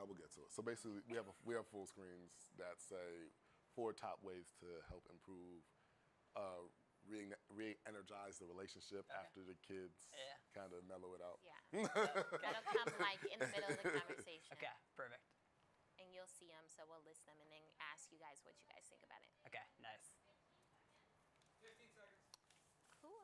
We'll get to it. So basically, we have full screens that say 4 top ways to help improve, re-energize the relationship after the kids kind of mellow it out. Yeah. That'll come like in the middle of the conversation. Okay, perfect. And you'll see them, so we'll list them and then ask you guys what you guys think about it. Okay, nice. 15 seconds. Cool.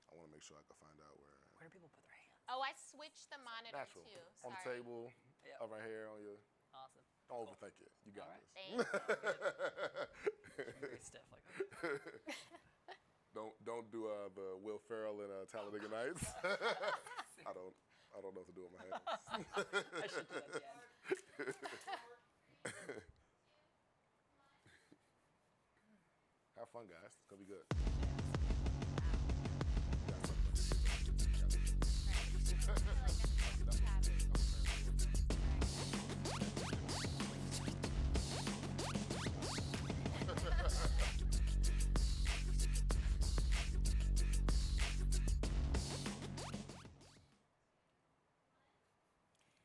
I want to make sure I can find out where. Where do people put their hands? Oh, I switched the monitor Natural. too. On the Sorry. table, Yep. right here on your. Awesome. Don't overthink it. You got All right. this. Thank you. Very stiff like that. Don't do the Will Ferrell in Talladega Nights. I don't know what to do with my hands. I should do that at the end. Have fun, guys. It's gonna be good.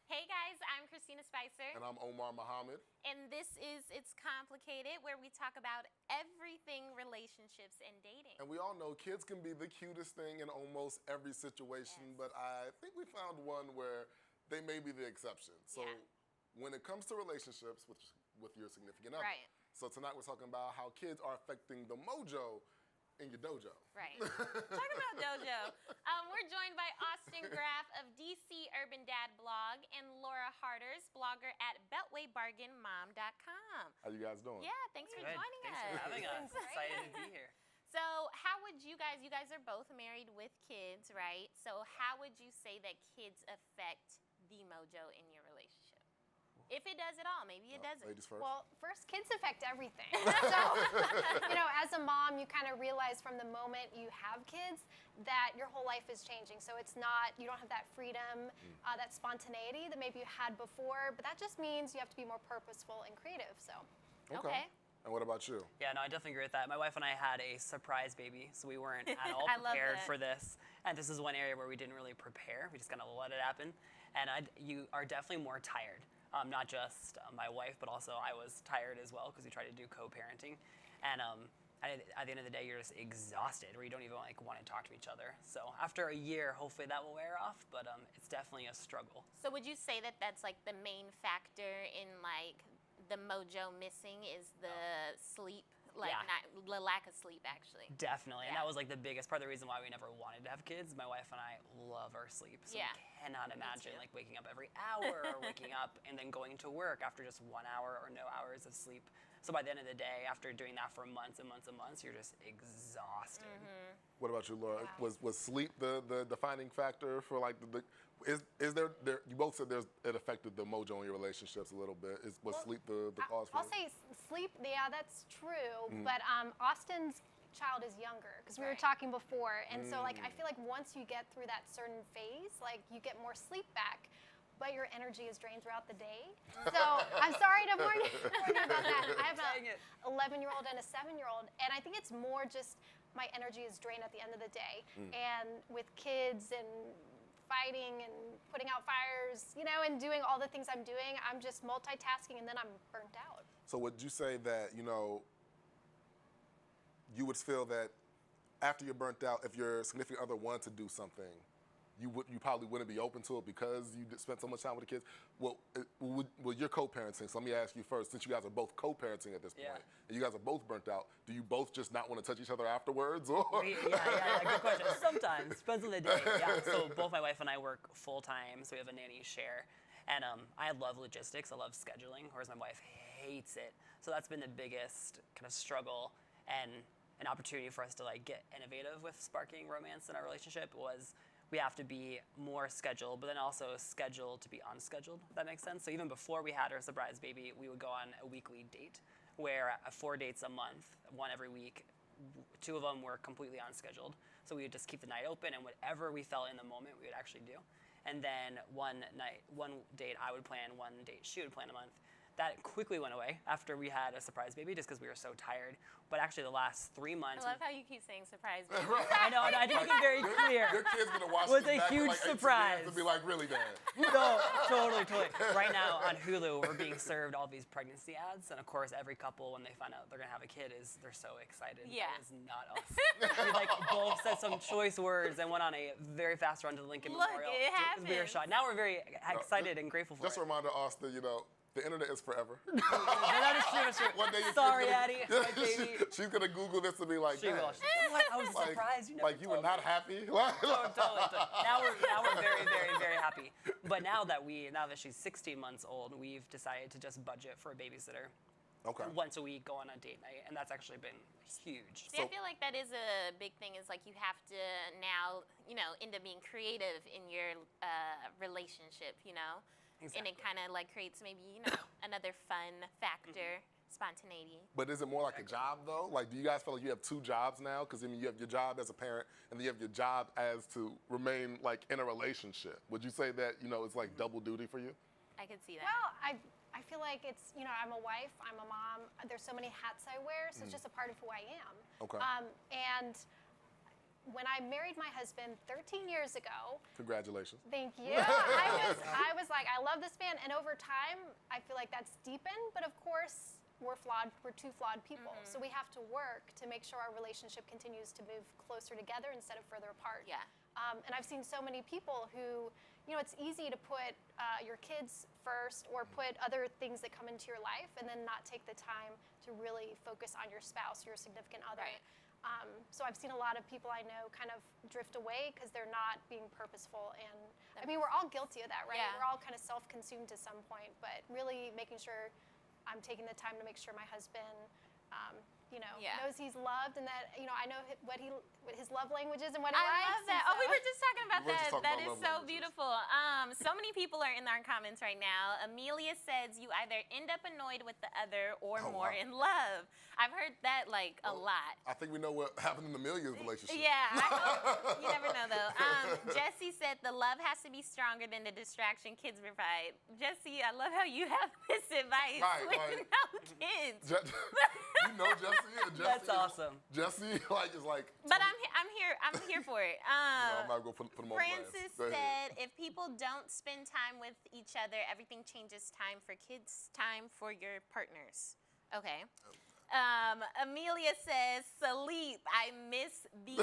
Hey guys, I'm Christina Spicer. And I'm Omar Muhammad. And this is It's Complicated, where we talk about everything relationships and dating. And we all know kids can be the cutest thing in almost every situation, but I think we found one where they may be the exception. So when it comes to relationships with your significant other. Right. So tonight we're talking about how kids are affecting the mojo in your dojo. Right. Talk about dojo. We're joined by Austin Graff of DC Urban Dad Blog and Laura Harders, blogger at BeltwayBargainMom.com. How you guys doing? Yeah, thanks for Good. joining Thanks us. for having us. Excited to be here. So how would you guys are both married with kids, right? So how would you say that kids affect the mojo in your relationship? If it does at all, maybe it doesn't. Ladies first. Well, first, kids affect everything. So, as a mom, you kind of realize from the moment you have kids that your whole life is changing. So it's not, you don't have that freedom, that spontaneity that maybe you had before, but that just means you have to be more purposeful and creative, so. Okay. And what about you? Yeah, no, I definitely agree with that. My wife and I had a surprise baby, so we weren't at all I love prepared that. for this. And this is one area where we didn't really prepare. We just kind of let it happen. And you are definitely more tired. Not just my wife, but also I was tired as well because we tried to do co-parenting. And at the end of the day, you're just exhausted where you don't even want to talk to each other. So after a year, hopefully that will wear off, but it's definitely a struggle. So would you say that that's like the main factor in like the mojo missing is the sleep? Like not the lack of sleep, actually. Definitely, and Yeah. that was like the biggest part of the reason why we never wanted to have kids. My wife and I love our sleep, so we cannot imagine too. like waking up every hour or waking up and then going to work after just 1 hour or no hours of sleep. So by the end of the day, after doing that for months and months and months, you're just exhausted. What about you, Laura? Wow. Was sleep the defining factor for like is there you both said it affected the mojo in your relationships a little bit. Was sleep the cause for I'll it? say sleep, yeah, that's true, but Austin's child is younger because we were talking before, and so like I feel like once you get through that certain phase, like you get more sleep back, but your energy is drained throughout the day. So I'm sorry to warn you about that. I have Dang an it. 11-year-old and a 7-year-old, and I think it's more just my energy is drained at the end of the day, and with kids and fighting and putting out fires, and doing all the things I'm doing, I'm just multitasking and then I'm burnt out. So would you say that, you would feel that after you're burnt out, if your significant other wanted to do something, you probably wouldn't be open to it because you spent so much time with the kids? Well, you're co-parenting, so let me ask you first, since you guys are both co-parenting at this point, Yeah. and you guys are both burnt out, do you both just not want to touch each other afterwards? Or? Yeah, good question. Sometimes, depends on the day. Yeah, so both my wife and I work full-time, so we have a nanny share. And I love logistics, I love scheduling, whereas my wife hates it. So that's been the biggest kind of struggle and an opportunity for us to like get innovative with sparking romance in our relationship was we have to be more scheduled, but then also scheduled to be unscheduled, if that makes sense. So even before we had our surprise baby, we would go on a weekly date where 4 dates a month, one every week, 2 of them were completely unscheduled. So we would just keep the night open and whatever we felt in the moment, we would actually do. And then one date I would plan, one date she would plan a month. that quickly went away after we had a surprise baby, just because we were so tired. But actually, the last 3 I months, love how you keep saying surprise baby. I know, I didn't make it very clear. Your kid's gonna watch Was this a back in huge like 18 years surprise. and be like, really, Dad? No, totally. Right now on Hulu, we're being served all these pregnancy ads, and of course, every couple when they find out they're gonna have a kid they're so excited. Yeah. That is not us. We like both said some choice words and went on a very fast run to the Lincoln Look, Memorial. it We were happens. shocked. Now we're very excited and grateful for Just it. a reminder, Austin, the internet is forever. That is true. That's true. One day your kid's Sorry, gonna- Addie. My baby. She's gonna Google this and be like, She "Dad, will. I'm like, I was surprised. You never like you were told not me." happy. Totally. Now we're very, very, very happy. But now that she's 16 months old, we've decided to just budget for a babysitter Okay. once a week, go on a date night, and that's actually been huge. See, I feel like that is a big thing. Is like you have to now, end up being creative in your relationship, and it kind of like creates maybe another fun factor, spontaneity. But is it more like a job though? Like, do you guys feel like you have two jobs now? Because you have your job as a parent, and then you have your job as to remain like in a relationship. Would you say that it's like double duty for you? I could see that. Well, I feel like it's, I'm a wife, I'm a mom. There's so many hats I wear, so it's just a part of who I am. Okay. And when I married my husband 13 years ago, Congratulations. thank you. I was like, I love this man, and over time, I feel like that's deepened. But of course, we're flawed. We're two flawed people, so we have to work to make sure our relationship continues to move closer together instead of further apart. Yeah. And I've seen so many people who, it's easy to put your kids first or put other things that come into your life and then not take the time to really focus on your spouse, your significant other. Right. So I've seen a lot of people I know kind of drift away because they're not being purposeful. And I mean, we're all guilty of that, right? Yeah. We're all kind of self-consumed to some point, but really making sure I'm taking the time to make sure my husband, knows he's loved and that, I know what his love language is and what he I likes. love that. and Oh, we so- were just talking about We were just that. talking That about is love so languages. beautiful. So many people are in our comments right now. Amelia says you either end up annoyed with the other or Oh, more wow. in love. I've heard that like a lot. I think we know what happened in Amelia's relationship. Yeah, you never know though. Jessie said the love has to be stronger than the distraction kids provide. Jessie, I love how you have this advice Right, with like- no kids. You know Jesse? And Jesse That's awesome. Jesse is like. But I'm here for it. I'm not gonna put him on Francis blast. Go ahead. said, if people don't spend time with each other, everything changes. Time for kids, time for your partners. Okay. Amelia says, Sleep, I miss thee.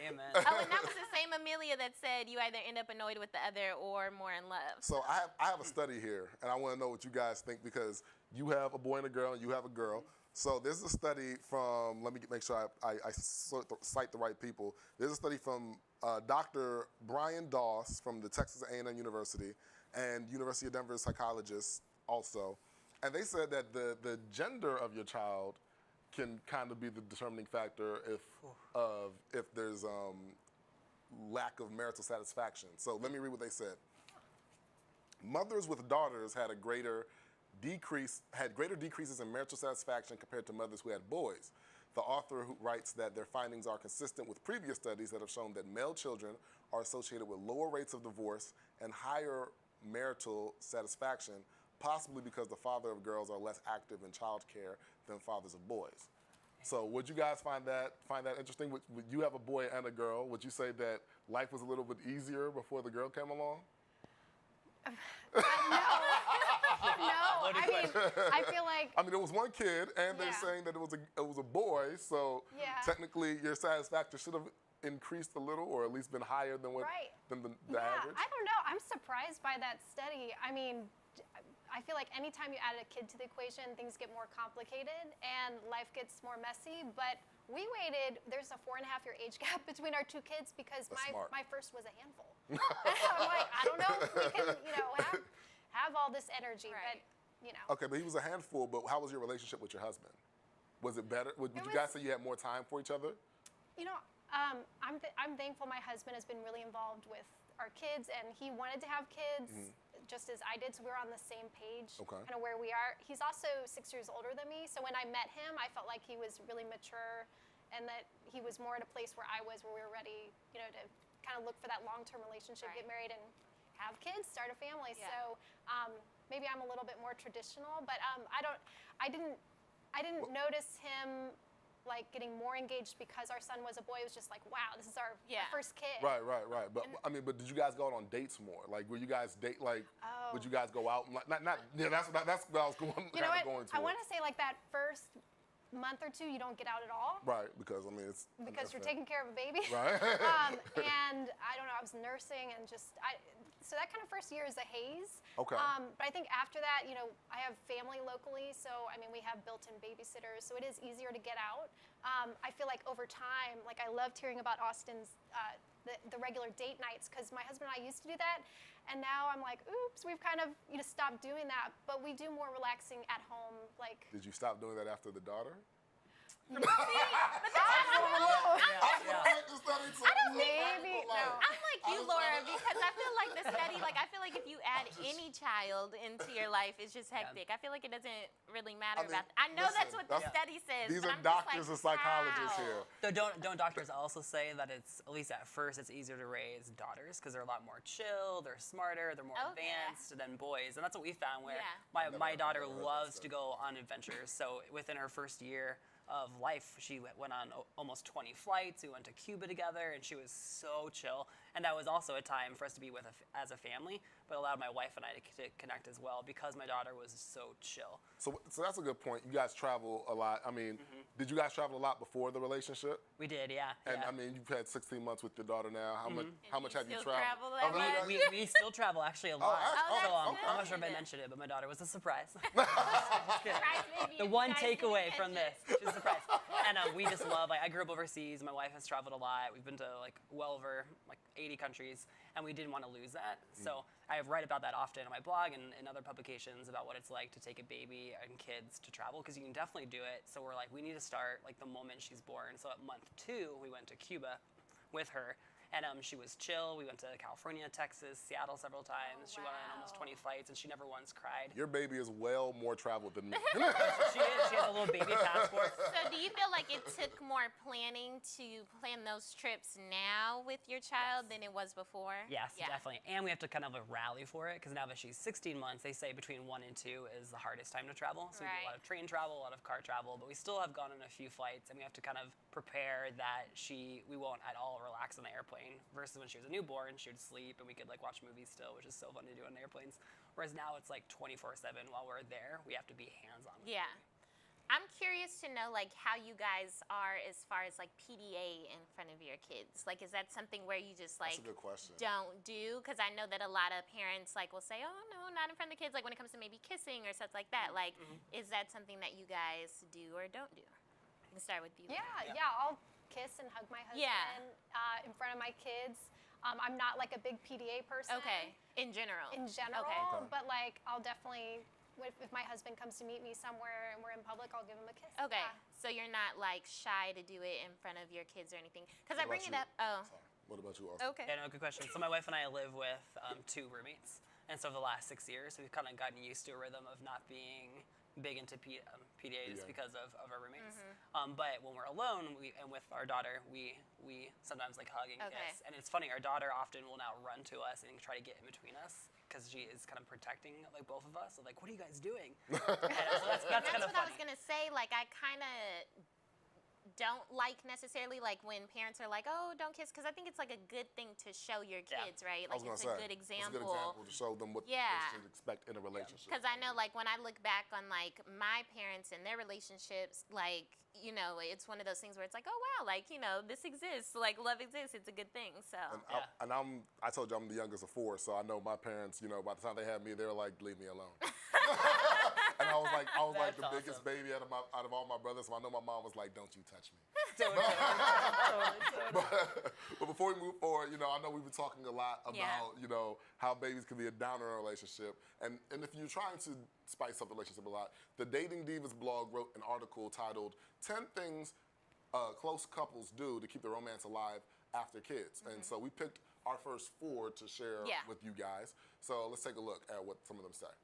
Amen. Oh, and that was the same Amelia that said you either end up annoyed with the other or more in love. So I have a study here, and I want to know what you guys think because you have a boy and a girl, and you have a girl. So there's a study from, let me make sure I cite the right people. There's a study from Dr. Brian Doss from the Texas A&M University and University of Denver psychologist also. And they said that the gender of your child can kind of be the determining factor if there's lack of marital satisfaction. So let me read what they said. Mothers with daughters had greater decreases in marital satisfaction compared to mothers who had boys. The author who writes that their findings are consistent with previous studies that have shown that male children are associated with lower rates of divorce and higher marital satisfaction, possibly because the father of girls are less active in child care than fathers of boys. So would you guys find that interesting? Would you have a boy and a girl? Would you say that life was a little bit easier before the girl came along? No, I feel like I mean, there was one kid, and they're Yeah. saying that it was a boy. So Yeah. technically, your satisfaction should have increased a little, or at least been higher than Right. the yeah, average. I don't know. I'm surprised by that study. I mean, I feel like anytime you add a kid to the equation, things get more complicated and life gets more messy. But we waited. There's a 4.5-year age gap between our two kids because That's smart. my first was a handful. I'm like, I don't know if we can, have all this energy, Right. but Okay, but he was a handful. But how was your relationship with your husband? Was it better? Would you guys say you had more time for each other? I'm thankful my husband has been really involved with our kids, and he wanted to have kids just as I did, so we were on the same page, Okay. kind of where we are. He's also 6 years older than me, so when I met him, I felt like he was really mature and that he was more at a place where I was, where we were ready, to kind of look for that long-term relationship, Right. get married, and have kids, start a family. Yeah. So maybe I'm a little bit more traditional, but I didn't notice him like getting more engaged because our son was a boy. It was just like, wow, this is our first kid. Right. But I mean, but did you guys go out on dates more? Like, were you guys date like? Oh. Would you guys go out? And, like, not. Yeah, that's what I was going. You know what? Going I want to say like that first month or two, you don't get out at all. Right, because I mean, it's Because you're taking care of a baby. Right. And I don't know, I was nursing and so that kind of first year is a haze. Okay. But I think after that, I have family locally, so I mean, we have built-in babysitters, so it is easier to get out. I feel like over time, like I loved hearing about Austin's, the regular date nights, because my husband and I used to do that, and now I'm like, oops, we've kind of stopped doing that, but we do more relaxing at home, like. Did you stop doing that after the daughter? Maybe, no. I'm like you, Laura, because I feel like the study, I feel like if you add any child into your life, it's just hectic. I feel like it doesn't really matter I mean, about that. I know that's listen, what the study says. These but are I'm just doctors and psychologists how? here. Though don't doctors also say that it's, at least at first, it's easier to raise daughters because they're a lot more chill, they're smarter, they're more Okay. advanced than boys, and that's what we found. Where Yeah. my daughter never heard that loves to study. go on adventures. So within her first year of life, she went on almost 20 flights. We went to Cuba together, and she was so chill. And that was also a time for us to be with as a family, but allowed my wife and I to connect as well because my daughter was so chill. So that's a good point. You guys travel a lot. I mean, did you guys travel a lot before the relationship? We did, yeah. And yeah. I mean, you've had 16 months with your daughter now. How much you have you still traveled? travel that really? much? we still travel actually a lot. actually? so Oh, that's I'm not sure if I good. mentioned it, but my daughter was a surprise. Surprise, baby, The if one you guys didn't takeaway catch from it. this, she's surprised. And we just love, I grew up overseas. My wife has traveled a lot. We've been to well over 80 countries, and we didn't want to lose that. So I write about that often on my blog and in other publications about what it's like to take a baby and kids to travel, because you can definitely do it. So we're like, we need to start the moment she's born. So at month 2, we went to Cuba with her. And she was chill. We went to California, Texas, Seattle several times. She went on almost 20 flights, and she never once cried. Your baby is well more traveled than me. She is. She has a little baby passport. So do you feel like it took more planning to plan those trips now with your child than it was before? Yes, Yeah. definitely. And we have to kind of rally for it, because now that she's 16 months, they say between 1 and 2 is the hardest time to travel. So we do a Right. lot of train travel, a lot of car travel, but we still have gone on a few flights, and we have to kind of prepare that we won't at all relax on the airplane. Versus when she was a newborn, she would sleep, and we could watch movies still, which is so fun to do on airplanes. Whereas now it's 24/7 while we're there. We have to be hands-on. Yeah. I'm curious to know how you guys are as far as PDA in front of your kids. Is that something where you just That's a good question. don't do? Because I know that a lot of parents will say, oh no, not in front of the kids. When it comes to maybe kissing or stuff like that. Is that something that you guys do or don't do? I can start with you. Yeah, I'll kiss and hug my husband in front of my kids. I'm not a big PDA person. Okay. In general. Okay. But I'll definitely, if my husband comes to meet me somewhere and we're in public, I'll give him a kiss. Okay. Yeah. So you're not shy to do it in front of your kids or anything? Because I What bring it about up. Oh. Sorry. What about you, Austin? Okay. Yeah, no, good question. So my wife and I live with 2 roommates. And so for the last 6 years, we've kind of gotten used to a rhythm of not being big into PDAs because of our roommates. But when we're alone and with our daughter, we sometimes hug and Okay. kiss. And it's funny, our daughter often will now run to us and try to get in between us because she is kind of protecting both of us. So what are you guys doing? And so that's That's kind of what I funny. was gonna say. I kind of don't necessarily when parents are oh, don't kiss, because I think it's a good thing to show your Yeah. kids, right? I was gonna It's say, a good it's a example. good example to show them what they Yeah. should expect in a relationship. Because I know, when I look back on my parents and their relationships, it's one of those things where it's oh wow, this exists, love exists, it's a good thing. So And I told you I'm the youngest of 4, so I know my parents, by the time they had me, they were leave me alone. And I was That's the biggest awesome. baby out of all my brothers, so I know my mom was don't you touch me. Totally. But before we move forward, I know we've been talking a lot about, Yeah. how babies can be a downer in a relationship. And if you're trying to spice up the relationship a lot, the Dating Divas blog wrote an article titled 10 Things Close Couples Do to Keep the Romance Alive After Kids. And so we picked our first 4 to share Yeah. with you guys. So let's take a look at what some of them say.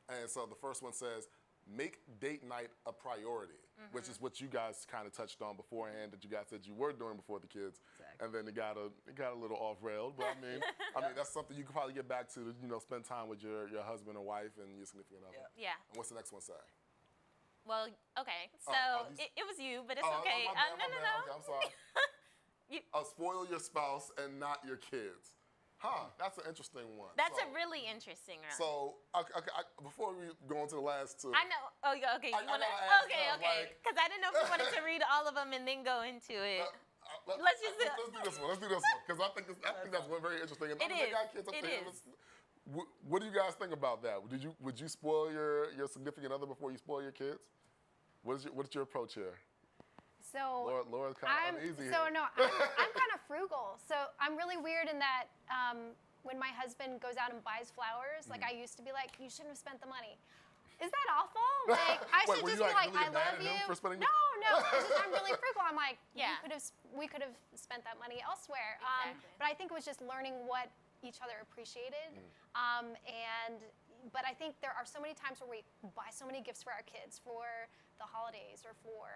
And so the first one says, make date night a priority, which is what you guys kind of touched on beforehand that you guys said you were doing before the kids, Exactly. and then it got a little off railed. But I mean, that's something you could probably get back to. Spend time with your husband or wife and your significant other. Yeah. Yeah. And what's the next one say? Well, okay. So it was you, but it's Oh, okay. my bad, No. Okay, I'm sorry. Spoil your spouse and not your kids. Huh? That's an interesting one. That's So- a really interesting one. So, before we go into the last two, I know. Oh, yeah, okay. You I wanna? gotta ask Okay, them, okay. like- Because I didn't know if you wanted to read all of them and then go into it. let's just- do this one. Let's do this one because I think that's one very interesting. And It they is. got kids up It there. is. What do you guys think about that? Would you spoil your significant other before you spoil your kids? What's your approach here? So Laura's kind of uneasy so here. no, I'm kind of frugal. So I'm really weird in that when my husband goes out and buys flowers, like I used to be like, you shouldn't have spent the money. Is that awful? Like I Wait, should were just you, be like, like, really I mad love at you. him for spending? No, I'm really frugal. I'm like, Yeah. we could have spent that money elsewhere. Exactly. But I think it was just learning what each other appreciated. But I think there are so many times where we buy so many gifts for our kids for the holidays or for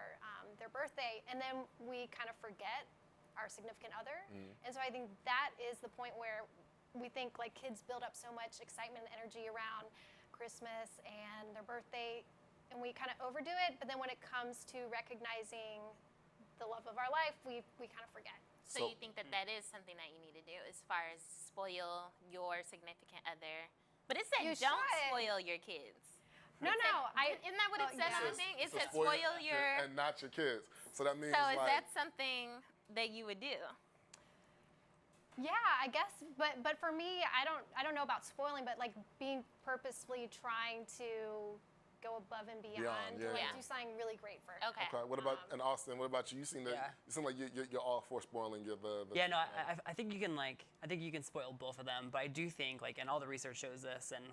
their birthday, and then we kind of forget our significant other. And so I think that is the point where we think like kids build up so much excitement and energy around Christmas and their birthday, and we kind of overdo it. But then when it comes to recognizing the love of our life, we kind of forget. So you think that is something that you need to do as far as spoil your significant other. But it said You don't should. spoil your kids. No, It no, said- isn't that what it well, said yeah. on the thing? It So said spoil your. and not your kids. So that means So is like that something that you would do? Yeah, I guess, but for me, I don't know about spoiling, but like being purposefully trying to go above and beyond, yeah, to like yeah. do something really great for. Okay. Okay. What about and Austin? What about you? You seem Yeah. like you're all for spoiling the Yeah, no, I think you can spoil both of them, but I do think and all the research shows this, and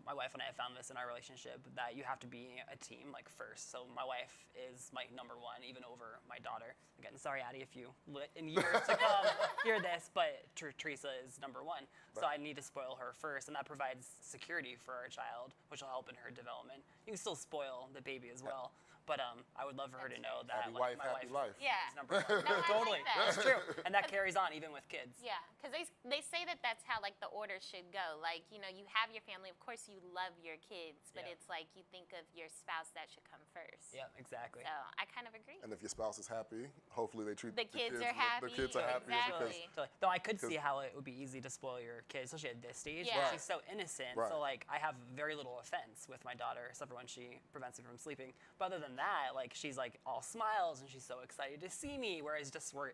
my wife and I have found this in our relationship, that you have to be a team first. So my wife is my number one, even over my daughter. Again, sorry, Addie, if you in years to come hear this, but Teresa is number one. So I need to spoil her first, and that provides security for our child, which will help in her development. You can still spoil the baby as well, but I would love for her to know that Happy wife, my happy life. Yeah. is number one. No, I like Totally, that. that's true, and that carries on even with kids. Yeah, because they say that's how the order should go. You have your family. Of course, you love your kids, but Yeah. it's you think of your spouse that should come first. Yeah, exactly. So I kind of agree. And if your spouse is happy, hopefully they treat The kids are happy. The kids are happy Exactly. Totally. Though I could see how it would be easy to spoil your kid, especially at this stage. Yeah. Right. She's so innocent. Right. So I have very little offense with my daughter, except for when she prevents me from sleeping. But other than that, she's all smiles and she's so excited to see me. Whereas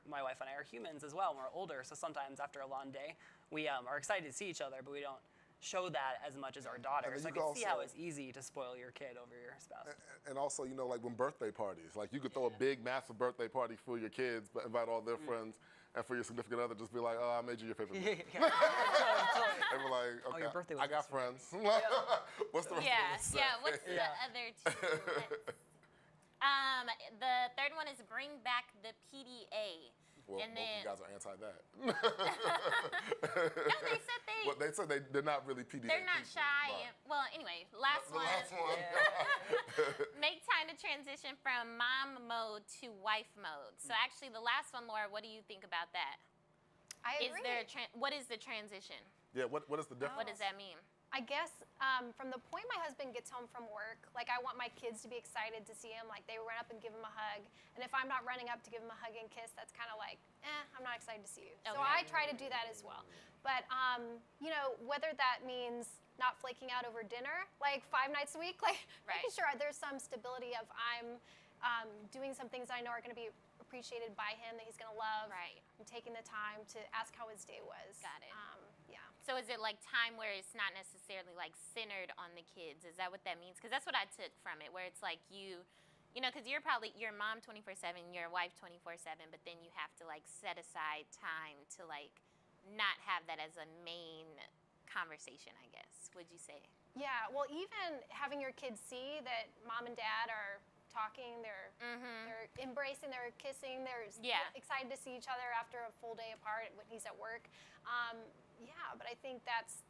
my wife and I are humans as well, and we're older. So sometimes after a long day, we are excited to see each other, but we don't show that as much as our daughter. And So I you can see how also- it's easy to spoil your kid over your spouse. And also, when birthday parties, you could throw a big, massive birthday party for your kids, but invite all their friends, and for your significant other, just be like, oh, I made you your favorite meal. Yeah, totally. And we're like, okay, your birthday was I got yesterday. friends. What's the rest Yeah, of this? yeah. What's the other two? The third one is bring back the PDA. Well, and both then you guys are anti that. no, they said Well, they said they're not really PDA. they're not people, shy. but- Well, anyway, last The one. last one. Make time to transition from mom mode to wife mode. So actually, the last one, Laura, what do you think about that? I Is agree. there what is the transition? Yeah, what is the difference? What does that mean? I guess from the point my husband gets home from work, I want my kids to be excited to see him. They run up and give him a hug. And if I'm not running up to give him a hug and kiss, that's kind of I'm not excited to see you. So Okay. I try to do that as well. But, whether that means not flaking out over dinner, 5 nights a week, making sure there's some stability of I'm doing some things I know are going to be appreciated by him, that he's going to love. Right. I'm taking the time to ask how his day was. Got it. Yeah. So is it time where it's not necessarily centered on the kids? Is that what that means? Because that's what I took from it, where it's because you're probably your mom 24/7, your wife 24/7, but then you have to set aside time to not have that as a main conversation, I guess. Would you say? Yeah, well, even having your kids see that mom and dad are talking, they're embracing, they're kissing, they're Yeah. excited to see each other after a full day apart when he's at work. Yeah, but I think that's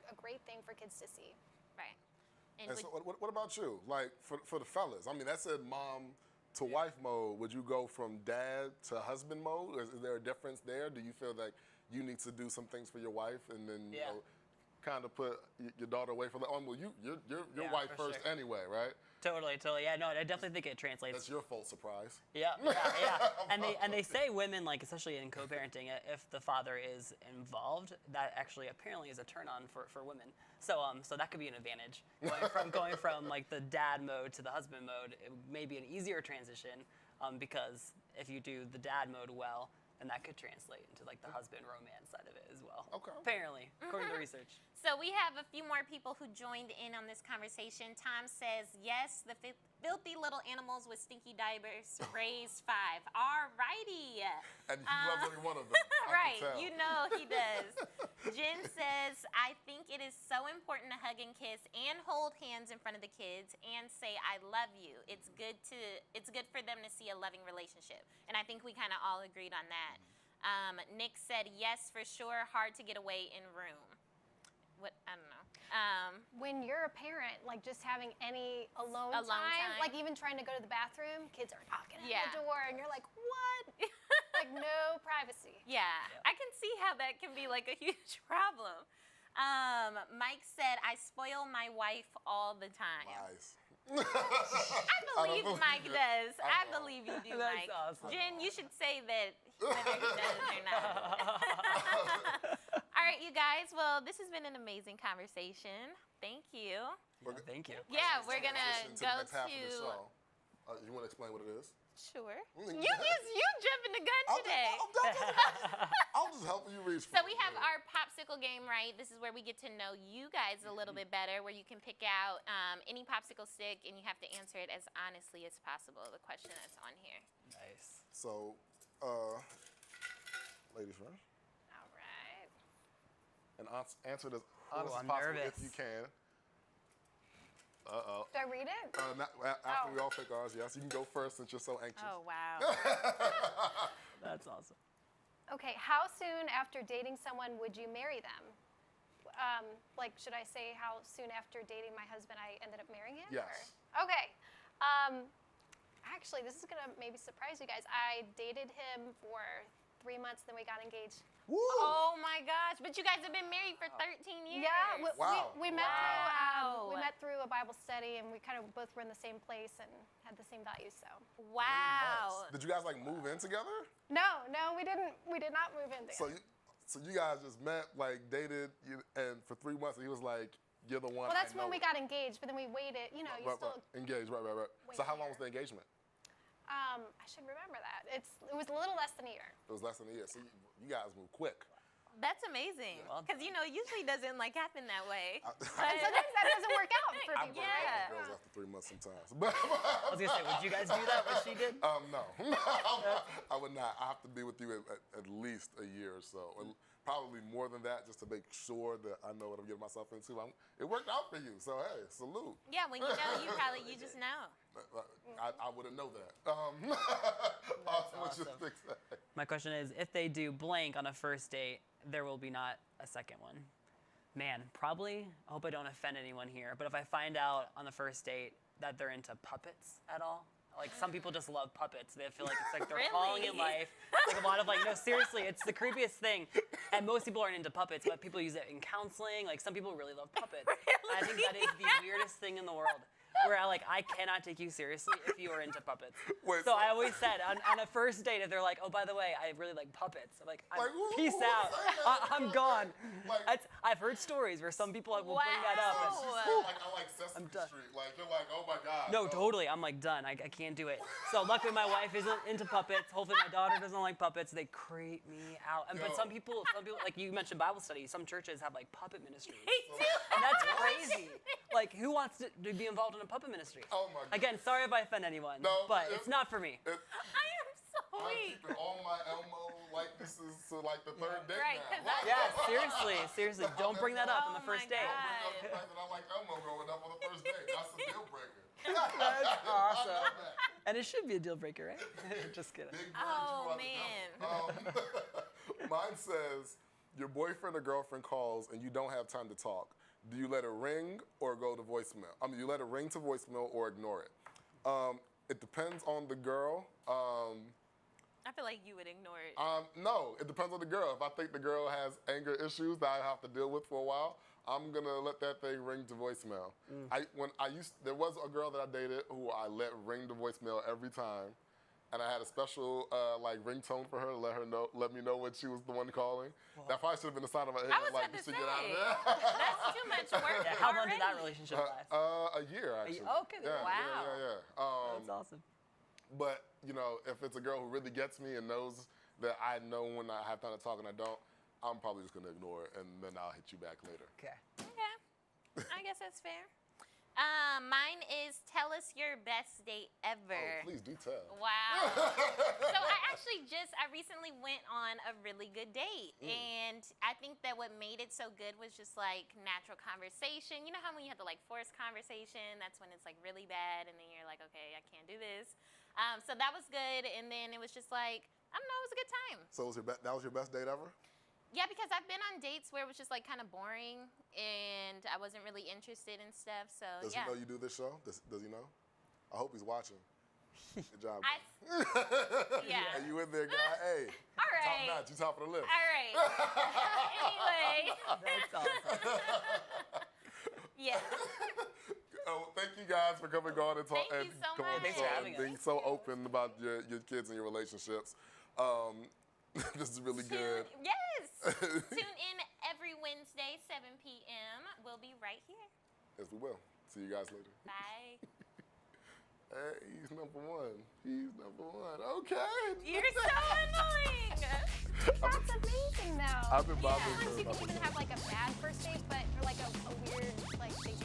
a great thing for kids to see. Right. And And so what about you? Like for the fellas, I mean, that said mom to wife mode. Would you go from dad to husband mode? Is there a difference there? Do you feel like you need to do some things for your wife and then you Yeah. know, kind of put your daughter away from the well, you're Yeah, wife for first sure. anyway, right? Totally. Yeah, no, I definitely think it translates. That's your fault, surprise. Yeah. And they say women, like especially in co-parenting, if the father is involved, that actually apparently is a turn on for women. So that could be an advantage. Going from like the dad mode to the husband mode, it may be an easier transition, because if you do the dad mode well, then that could translate into like the husband romance side of it as well. Okay. Apparently, according to research. So we have a few more people who joined in on this conversation. Tom says, yes, the filthy little animals with stinky diapers raised 5. All righty. And he loves every one of them. I Right, can tell. you know he does. Jen says, I think it is so important to hug and kiss and hold hands in front of the kids and say I love you. It's good for them to see a loving relationship. And I think we kind of all agreed on that. Nick said, yes, for sure, hard to get away in room. What, I don't know. When you're a parent, like just having any alone Alone time. like even trying to go to the bathroom, kids are knocking at Yeah. the door, and you're like, what? Like no privacy. Yeah, I can see how that can be like a huge problem. Mike said, I spoil my wife all the time. Lies. I believe believe Mike it. does. I I know. believe you do, That's Mike. awesome. Jen, you should say that whether he does or not. All right, you guys. Well, this has been an amazing conversation. Thank you. Yeah, thank you. Yeah, we're gonna Transition go the next half of the to. show. You want to explain what it is? Sure. Mm, You jumping the gun today. I'm just helping you reach. So we have our popsicle game, right? This is where we get to know you guys a little bit better, where you can pick out any popsicle stick and you have to answer it as honestly as possible, the question that's on here. Nice. So, ladies first, All right. and answer it as honest as I'm possible nervous. if you can. Do I read it? After we all pick ours, yes, you can go first since you're so anxious. Oh, wow. That's awesome. Okay, how soon after dating someone would you marry them? Like, should I say how soon after dating my husband I ended up marrying him? Yes. Or? Okay. Actually, this is gonna maybe surprise you guys. I dated him for 3 months, then we got engaged. Woo! Oh my gosh! But you guys have been married for 13 years. Yeah, Wow. we met Wow. through we met through a Bible study, and we kind of both were in the same place and had the same values. So Wow. Nice. Did you guys like move in together? no, we didn't. We did not move in together. So you guys just met, like dated, and for 3 months, and he was like, "You're the one." Well, that's I know when we it." got engaged, but then we waited. You know, you Right, still. right. Engaged, right. wait So how a long year. was the engagement? I should remember that. It was a little less than a year. It was less than a year. So you guys moved quick. That's amazing. Well Because it usually doesn't like happen that way. And sometimes that doesn't work out for I've people. broken Yeah. up with girls after 3 months sometimes. But I was gonna say, would you guys do that? What she did? no, I would not. I have to be with you at least a year or so, and probably more than that, just to make sure that I know what I'm getting myself into. It worked out for you, so hey, salute. Yeah, when you know, you just know. I wouldn't know that. Austin, what's your awesome. stick say? My question is, if they do blank on a first date, there will be not a second one. Man, probably, I hope I don't offend anyone here, but if I find out on the first date that they're into puppets at all, like some people just love puppets. They feel like it's like their calling in Really? life. Like a lot of like, no, seriously, it's the creepiest thing. And most people aren't into puppets, but people use it in counseling. Like some people really love puppets. And I think that is the weirdest thing in the world. Where I cannot take you seriously if you are into puppets. Wait, so I always said on a first date, if they're like, oh, by the way, I really like puppets. I'm like, peace who out. would say that? I'm gone. Like- I've heard stories where some people will bring that up. Wow. It's just- Like I like Sesame done. Street. Like you're like, oh my god. no, totally. I'm like done. I can't do it. So luckily my wife isn't into puppets. Hopefully my daughter doesn't like puppets. They creep me out. And but Yo. some people, like you mentioned Bible study. Some churches have like puppet ministries. They do. And that's crazy. Like who wants to be involved in a puppet ministry? Oh my god. Again, sorry if I offend anyone, No, but it- it's not for me. I am so I'm weak. keeping all my Elmo likenesses to like the third date Right, now. 'cause Yeah, seriously, don't bring that up on Oh the first my date. God. Bring up the fact that I like Elmo growing up on the first date. That's a deal breaker. That's awesome. I know that. And it should be a deal breaker, right? Just kidding. Big bird, Oh, you brought the man. devil. Mine says, your boyfriend or girlfriend calls and you don't have time to talk. Do you let it ring or go to voicemail? I mean, you let it ring to voicemail or ignore it. It depends on the girl. I feel like you would ignore it. No, it depends on the girl. If I think the girl has anger issues that I have to deal with for a while, I'm gonna let that thing ring to voicemail. There was a girl that I dated who I let ring to voicemail every time, and I had a special like ringtone for her to let me know when she was the one calling. That probably should have been a sign of my head, I was like about you to should get out of say. there. That's too much work. Yeah, how long did that already. relationship last? A year actually. Okay, Yeah, wow. Yeah. That's awesome. But, you know, if it's a girl who really gets me and knows that I know when I have time to talk and I don't, I'm probably just going to ignore it, and then I'll hit you back later. Okay. Okay. I guess that's fair. Mine is tell us your best date ever. Oh, please do tell. Wow. So I recently went on a really good date. And I think that what made it so good was just like natural conversation. You know how when you have to like force conversation, that's when it's like really bad. And then you're like, okay, I can't do this. So that was good. And then it was just like, I don't know, it was a good time. So that was your best date ever? Yeah, because I've been on dates where it was just like kind of boring and I wasn't really interested in stuff. So Does yeah. he know you do this show? Does he know? I hope he's watching. Good job. I- guy. yeah. Are you in there, guy? Hey. All Top right. notch. You top of the list. All right. Anyway. That's awesome. Yeah. Oh, thank you guys for coming on and talk Thank you so come on the much. show Thanks for and having being us. so open about your kids and your relationships. This is really good. Yes. Tune in every Wednesday, 7 p.m. We'll be right here. Yes, we will. See you guys later. Bye. Hey, he's number one. He's number one. Okay. You're so annoying. That's amazing, though. I've been bothering Sometimes her you about can this. even have like a bad first date, but or like a weird like date